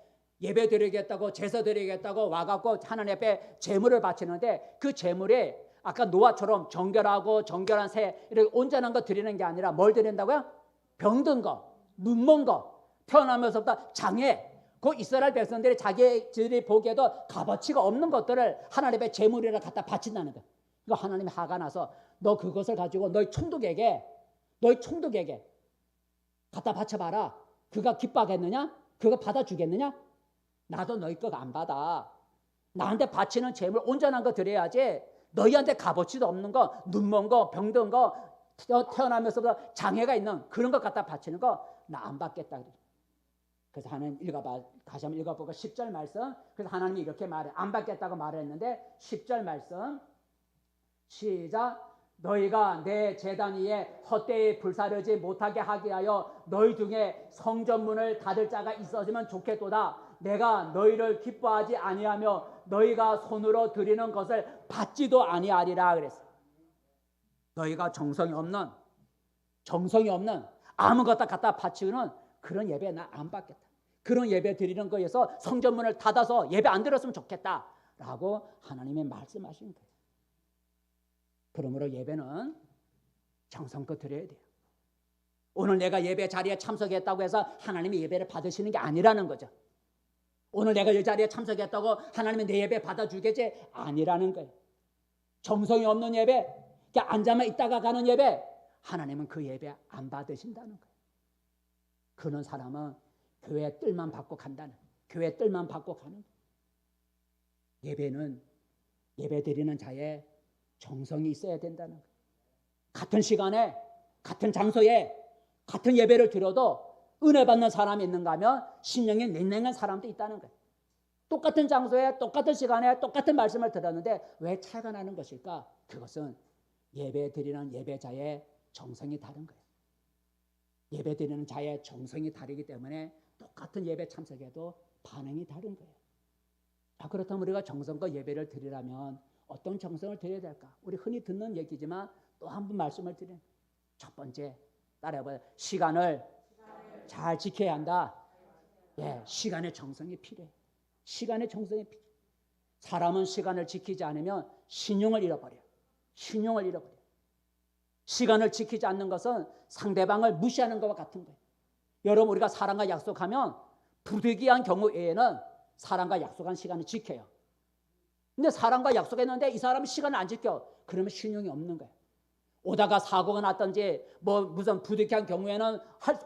예배 드리겠다고 제사 드리겠다고 와갖고 하나님 앞에 제물을 바치는데 그 제물이 아까 노아처럼 정결하고 정결한 새 이렇게 온전한 거 드리는 게 아니라 뭘 드린다고요? 병든 거, 눈먼 거, 태어나면서부터 장애. 그 이스라엘 백성들이 자기들이 보기에도 값어치가 없는 것들을 하나님 앞에 제물이라 갖다 바친다는 거. 이거 하나님이 화가 나서 너 그것을 가지고 너희 총독에게 갖다 바쳐봐라. 그가 기뻐하겠느냐? 그가 받아주겠느냐? 나도 너희 것 안 받아. 나한테 바치는 제물 온전한 거 드려야지. 너희한테 값어치도 없는 거, 눈먼 거, 병든 거, 태어나면서부터 장애가 있는 그런 것 갖다 바치는 거 나 안 받겠다. 그래서 하나님 다시 한번 읽어보고 10절 말씀. 그래서 하나님이 이렇게 말해. 안 받겠다고 말했는데 10절 말씀 시작. 너희가 내 제단 위에 헛되이 불사르지 못하게 하게 하여 너희 중에 성전문을 닫을 자가 있어지면 좋겠도다. 내가 너희를 기뻐하지 아니하며 너희가 손으로 드리는 것을 받지도 아니하리라 그랬어요. 너희가 정성이 없는 아무것도 갖다 바치는 그런 예배 나 안 받겠다. 그런 예배 드리는 거에서 성전문을 닫아서 예배 안 드렸으면 좋겠다라고 하나님이 말씀하신 거예요. 그러므로 예배는 정성껏 드려야 돼요. 오늘 내가 예배 자리에 참석했다고 해서 하나님이 예배를 받으시는 게 아니라는 거죠. 오늘 내가 이 자리에 참석했다고 하나님이 내 예배 받아주겠지? 아니라는 거예요. 정성이 없는 예배, 그냥 앉아만 있다가 가는 예배, 하나님은 그 예배 안 받으신다는 거예요. 그런 사람은 교회 뜰만 받고 간다는 거예요. 교회 뜰만 받고 가는 거예요. 예배는 예배 드리는 자의 정성이 있어야 된다는 거예요. 같은 시간에 같은 장소에 같은 예배를 드려도 은혜 받는 사람이 있는가 하면 신령이 냉랭한 사람도 있다는 거예요. 똑같은 장소에 똑같은 시간에 똑같은 말씀을 들었는데 왜 차이가 나는 것일까? 그것은 예배 드리는 예배자의 정성이 다른 거예요. 예배 드리는 자의 정성이 다르기 때문에 똑같은 예배 참석에도 반응이 다른 거예요. 자, 그렇다면 우리가 정성과 예배를 드리려면 어떤 정성을 드려야 될까? 우리 흔히 듣는 얘기지만 또 한 번 말씀을 드리는 첫 번째 따라해봐요. 시간을 잘 지켜야 한다. 예, 시간의 정성이 필요해. 시간의 정성이 필요해. 사람은 시간을 지키지 않으면 신용을 잃어버려요. 신용을 잃어버려요. 시간을 지키지 않는 것은 상대방을 무시하는 것과 같은 거예요. 여러분, 우리가 사람과 약속하면 부득이한 경우 외에는 사람과 약속한 시간을 지켜요. 근데 사람과 약속했는데 이 사람이 시간을 안 지켜. 그러면 신용이 없는 거예요. 오다가 사고가 났든지 무슨 부득이한 경우에는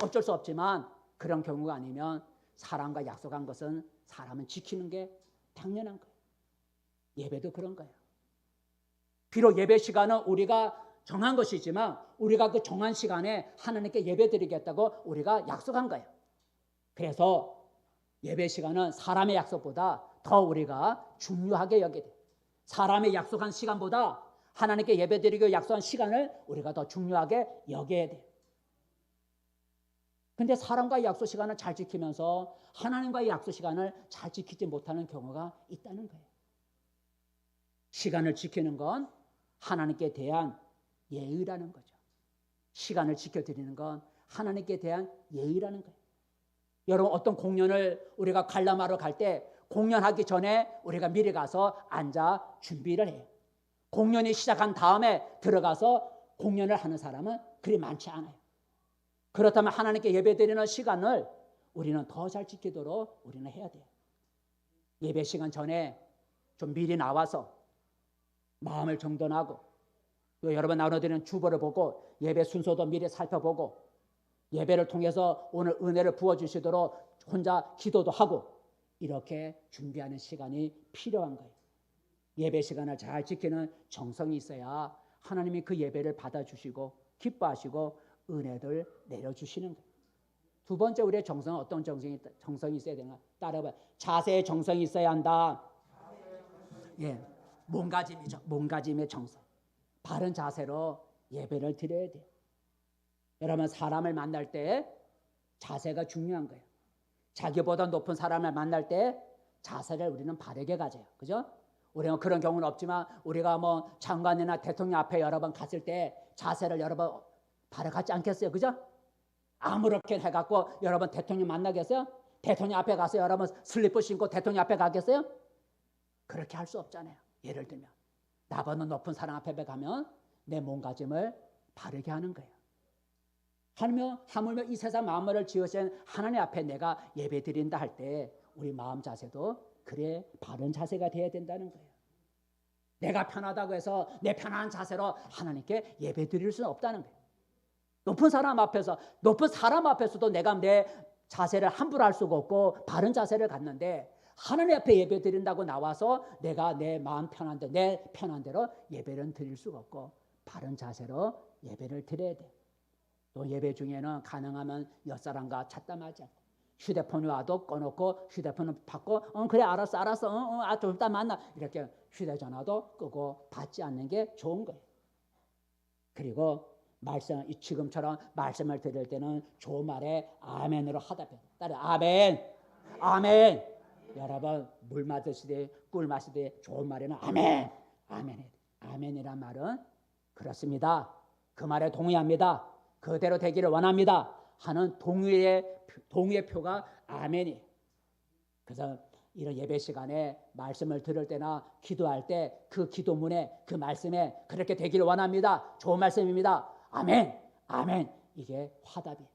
어쩔 수 없지만 그런 경우가 아니면 사람과 약속한 것은 사람은 지키는 게 당연한 거예요. 예배도 그런 거예요. 비록 예배 시간은 우리가 정한 것이지만 우리가 그 정한 시간에 하나님께 예배드리겠다고 우리가 약속한 거예요. 그래서 예배 시간은 사람의 약속보다 더 우리가 중요하게 여겨야 돼요. 사람의 약속한 시간보다 하나님께 예배드리고 약속한 시간을 우리가 더 중요하게 여겨야 돼요. 근데 사람과의 약속 시간을 잘 지키면서 하나님과의 약속 시간을 잘 지키지 못하는 경우가 있다는 거예요. 시간을 지키는 건 하나님께 대한 예의라는 거죠. 시간을 지켜드리는 건 하나님께 대한 예의라는 거예요. 여러분, 어떤 공연을 우리가 관람하러 갈 때 공연하기 전에 우리가 미리 가서 앉아 준비를 해요. 공연이 시작한 다음에 들어가서 공연을 하는 사람은 그리 많지 않아요. 그렇다면 하나님께 예배드리는 시간을 우리는 더 잘 지키도록 우리는 해야 돼요. 예배 시간 전에 좀 미리 나와서 마음을 정돈하고 또 여러분 나눠드리는 주보를 보고 예배 순서도 미리 살펴보고 예배를 통해서 오늘 은혜를 부어주시도록 혼자 기도도 하고 이렇게 준비하는 시간이 필요한 거예요. 예배 시간을 잘 지키는 정성이 있어야 하나님이 그 예배를 받아주시고 기뻐하시고 은혜를 내려주시는 거예요. 두 번째, 우리의 정성은 어떤 정성이 있어야 되나? 따라봐요. 자세의 정성이 있어야 한다. 예, 몸가짐이죠. 몸가짐의 정성. 바른 자세로 예배를 드려야 돼요. 여러분, 사람을 만날 때 자세가 중요한 거예요. 자기보다 높은 사람을 만날 때 자세를 우리는 바르게 가져요. 그죠? 우리는 그런 경우는 없지만 우리가 뭐 장관이나 대통령 앞에 여러 번 갔을 때 자세를 여러 번 바르지 않겠어요? 그죠? 아무렇게 해갖고 여러 번 대통령 만나겠어요? 대통령 앞에 가서 여러 번 슬리퍼 신고 대통령 앞에 가겠어요? 그렇게 할 수 없잖아요. 예를 들면 나보다 높은 사람 앞에 가면 내 몸가짐을 바르게 하는 거예요. 하물며 이 세상 만물을 지으신 하나님 앞에 내가 예배 드린다 할 때 우리 마음 자세도 그래 바른 자세가 돼야 된다는 거예요. 내가 편하다고 해서 내 편한 자세로 하나님께 예배 드릴 수는 없다는 거예요. 높은 사람 앞에서도 내가 내 자세를 함부로 할 수가 없고 바른 자세를 갖는데 하나님 앞에 예배 드린다고 나와서 내가 내 마음 내 편한 대로 예배를 드릴 수가 없고 바른 자세로 예배를 드려야 돼. 또 예배 중에는 가능하면 옆사람과 잡담하지 않고 휴대폰이 와도 꺼놓고 휴대폰을 받고 그래 알았어 좀 이따 만나 이렇게 휴대전화도 끄고 받지 않는 게 좋은 거예요. 그리고 지금처럼 말씀을 드릴 때는 좋은 말에 아멘으로 하답해. 따라 아멘. 여러분 물 마시되 꿀 마시되 좋은 말에는 아멘. 아멘이란 말은 그렇습니다. 그 말에 동의합니다. 그대로 되기를 원합니다. 하는 동의의 표가 아멘이에요. 그래서 이런 예배 시간에 말씀을 들을 때나 기도할 때 그 기도문에 그 말씀에 그렇게 되기를 원합니다. 좋은 말씀입니다. 아멘. 이게 화답이에요.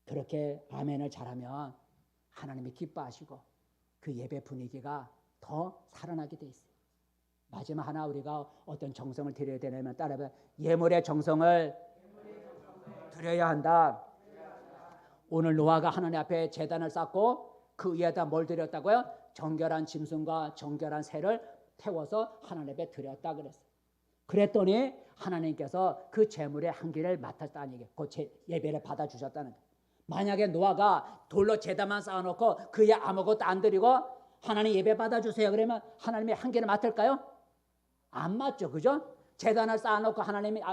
그렇게 아멘을 잘하면 하나님이 기뻐하시고 그 예배 분위기가 더 살아나게 돼 있어요. 마지막 하나 우리가 어떤 정성을 드려야 되냐면 따라봐. 예물의 정성을 드려야 한다. 오늘 노아가 하나님 앞에 제단을 쌓고 그 위에다 뭘 드렸다고요? 정결한 짐승과 정결한 새를 태워서 하나님 앞에 드렸다 그랬어요. 그랬더니 하나님께서 그 제물의 한 개를 맡았다는 얘기예요. 그 예배를 받아주셨다는 거예요. 만약에 노아가 돌로 제단만 쌓아놓고 그에 아무것도 안 드리고 하나님 예배 받아주세요 그러면 하나님이 한 개를 맡을까요? 안 맞죠. 그죠? 제단을 쌓아놓고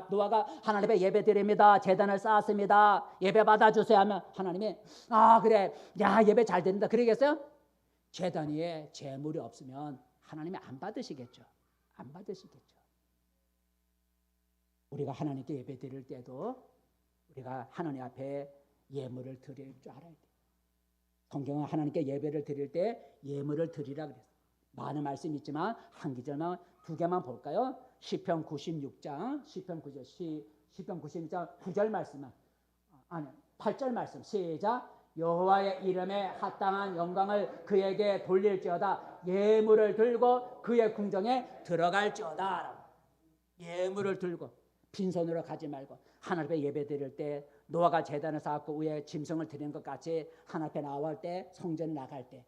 노아가 하나님의 예배 드립니다. 제단을 쌓았습니다. 예배 받아주세요 하면 하나님이 그래 예배 잘 드린다 그러겠어요? 제단 위에 제물이 없으면 하나님이 안 받으시겠죠. 우리가 하나님께 예배 드릴 때도 우리가 하나님 앞에 예물을 드릴 줄 알아야 돼요. 성경은 하나님께 예배를 드릴 때 예물을 드리라 그랬어요. 많은 말씀이 있지만 한 구절만 두 개만 볼까요? 시편 96장 시편 96장 9절 말씀만 아니 8절 말씀 시작. 여호와의 이름에 합당한 영광을 그에게 돌릴지어다. 예물을 들고 그의 궁정에 들어갈지어다. 예물을 들고 빈손으로 가지 말고 하나님 앞에 예배 드릴 때 노아가 제단을 쌓고 위에 짐승을 드리는 것 같이 하나님 앞에 나올 때 성전에 나갈 때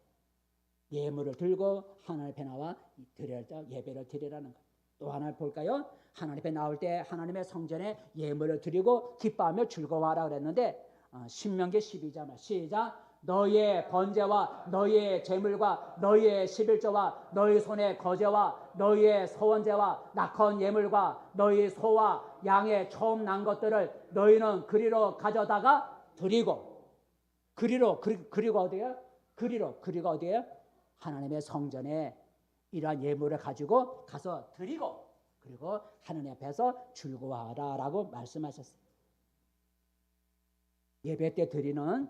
예물을 들고 하나님 앞에 나와 예배를 드리라는 것. 또 하나 볼까요? 하나님 앞에 나올 때 하나님의 성전에 예물을 드리고 기뻐하며 즐거워하라 그랬는데 신명기 12장 시작. 너희의 번제와 너희의 제물과 너희의 11조와 너희 손의 거제와 너희의 소원제와 낙헌 예물과 너희 소와 양의 처음 난 것들을 너희는 그리로 가져다가 드리고 그리고 어디에요? 그리고 어디에요? 하나님의 성전에 이러한 예물을 가지고 가서 드리고 그리고 하나님 앞에서 즐거워하라라고 말씀하셨어요. 예배 때 드리는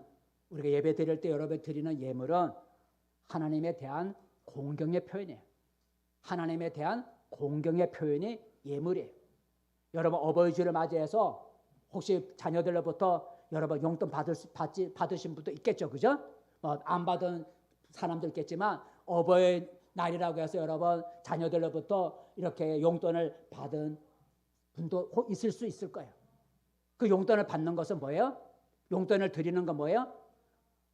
우리가 예배 드릴 때 여러분 드리는 예물은 하나님에 대한 공경의 표현이에요. 하나님에 대한 공경의 표현이 예물이에요. 여러분 어버이 주를 맞이해서 혹시 자녀들로부터 여러분 용돈 받으신 분도 있겠죠, 그죠? 안 받은 사람도 있겠지만 어버이 날이라고 해서 여러분 자녀들로부터 이렇게 용돈을 받은 분도 있을 수 있을 거예요. 그 용돈을 받는 것은 뭐예요? 용돈을 드리는 건 뭐예요?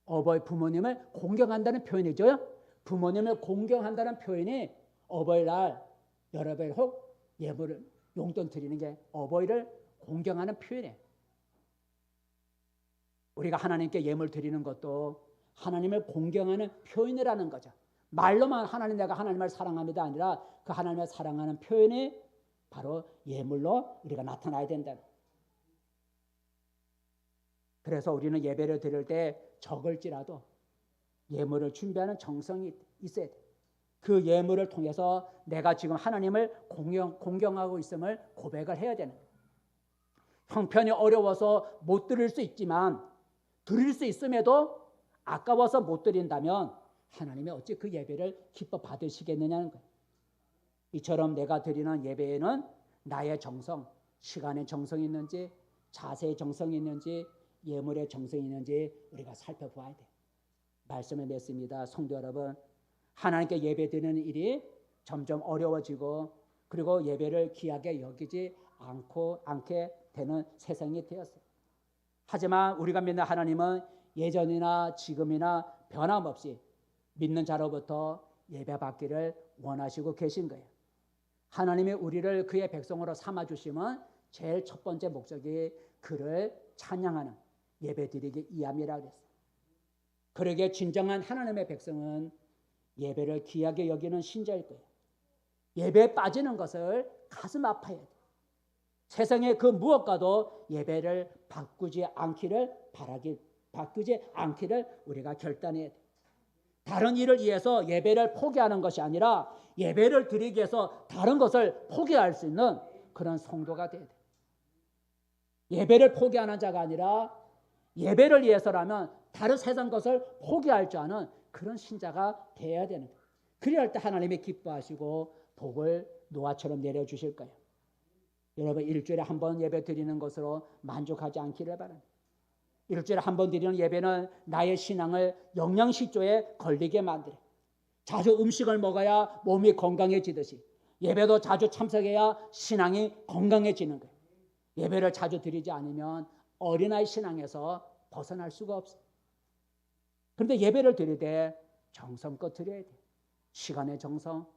어버이 부모님을 공경한다는 표현이죠. 부모님을 공경한다는 표현이 어버이날 여러분 혹 예물을 용돈 드리는 게 어버이를 공경하는 표현이에요. 우리가 하나님께 예물 드리는 것도 하나님을 공경하는 표현이라는 거죠. 말로만 내가 하나님을 사랑합니다 아니라 그 하나님을 사랑하는 표현이 바로 예물로 우리가 나타나야 된다. 그래서 우리는 예배를 드릴 때 적을지라도 예물을 준비하는 정성이 있어야 돼. 그 예물을 통해서 내가 지금 하나님을 공경하고 있음을 고백을 해야 되는 거예요. 형편이 어려워서 못 드릴 수 있지만 드릴 수 있음에도 아까워서 못 드린다면 하나님이 어찌 그 예배를 기뻐 받으시겠느냐는 거예요. 이처럼 내가 드리는 예배에는 나의 정성, 시간의 정성이 있는지 자세의 정성이 있는지 예물의 정성이 있는지 우리가 살펴봐야 돼요. 말씀을 맺습니다. 성도 여러분, 하나님께 예배 드리는 일이 점점 어려워지고 그리고 예배를 귀하게 여기지 않게 되는 세상이 되었어요. 하지만 우리가 믿는 하나님은 예전이나 지금이나 변함없이 믿는 자로부터 예배받기를 원하시고 계신 거예요. 하나님이 우리를 그의 백성으로 삼아주시면 제일 첫 번째 목적이 그를 찬양하는 예배드리기 이함이라고 그랬어요. 그러기에 진정한 하나님의 백성은 예배를 귀하게 여기는 신자일 거예요. 예배에 빠지는 것을 가슴 아파해야 돼요. 세상의 그 무엇과도 예배를 바꾸지 않기를 우리가 결단해야 돼요. 다른 일을 위해서 예배를 포기하는 것이 아니라 예배를 드리기 위해서 다른 것을 포기할 수 있는 그런 성도가 돼야 돼요. 예배를 포기하는 자가 아니라 예배를 위해서라면 다른 세상 것을 포기할 줄 아는 그런 신자가 되어야 되는 거예요. 그래야 할 때 하나님이 기뻐하시고 복을 노아처럼 내려주실 거예요. 여러분 일주일에 한 번 예배 드리는 것으로 만족하지 않기를 바랍니다. 일주일에 한 번 드리는 예배는 나의 신앙을 영양실조에 걸리게 만들어요. 자주 음식을 먹어야 몸이 건강해지듯이 예배도 자주 참석해야 신앙이 건강해지는 거예요. 예배를 자주 드리지 않으면 어린아이 신앙에서 벗어날 수가 없어요. 그런데 예배를 드릴 때 정성껏 드려야 돼요. 시간의 정성,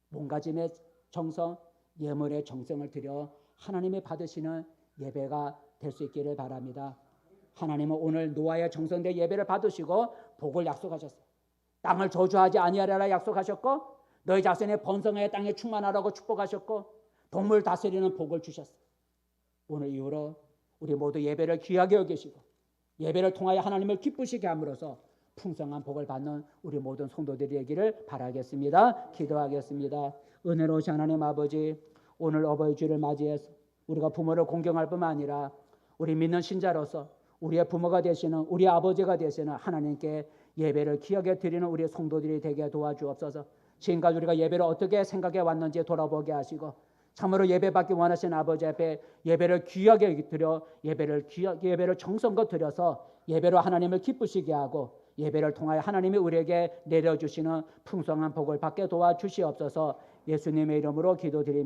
몸가짐의 정성, 예물의 정성을 들여 하나님이 받으시는 예배가 될 수 있기를 바랍니다. 하나님은 오늘 노아의 정성된 예배를 받으시고 복을 약속하셨어요. 땅을 저주하지 아니하리라 약속하셨고 너희 자손의 번성하여 땅에 충만하라고 축복하셨고 동물 다스리는 복을 주셨어요. 오늘 이후로 우리 모두 예배를 귀하게 여기시고 예배를 통하여 하나님을 기쁘시게 함으로써 풍성한 복을 받는 우리 모든 성도들이 되기를 바라겠습니다. 기도하겠습니다. 은혜로우신 하나님 아버지, 오늘 어버이 주를 맞이해서 우리가 부모를 공경할 뿐만 아니라 우리 믿는 신자로서 우리의 부모가 되시는 우리 아버지가 되시는 하나님께 예배를 귀하게 드리는 우리 성도들이 되게 도와주옵소서. 지금까지 우리가 예배를 어떻게 생각해 왔는지 돌아보게 하시고 참으로 예배받기 원하시는 아버지 앞에 예배를 귀하게 드려 예배를 정성껏 드려서 예배로 하나님을 기쁘시게 하고 예배를 통하여 하나님이 우리에게 내려주시는 풍성한 복을 받게 도와주시옵소서. 예수님의 이름으로 기도드립니다.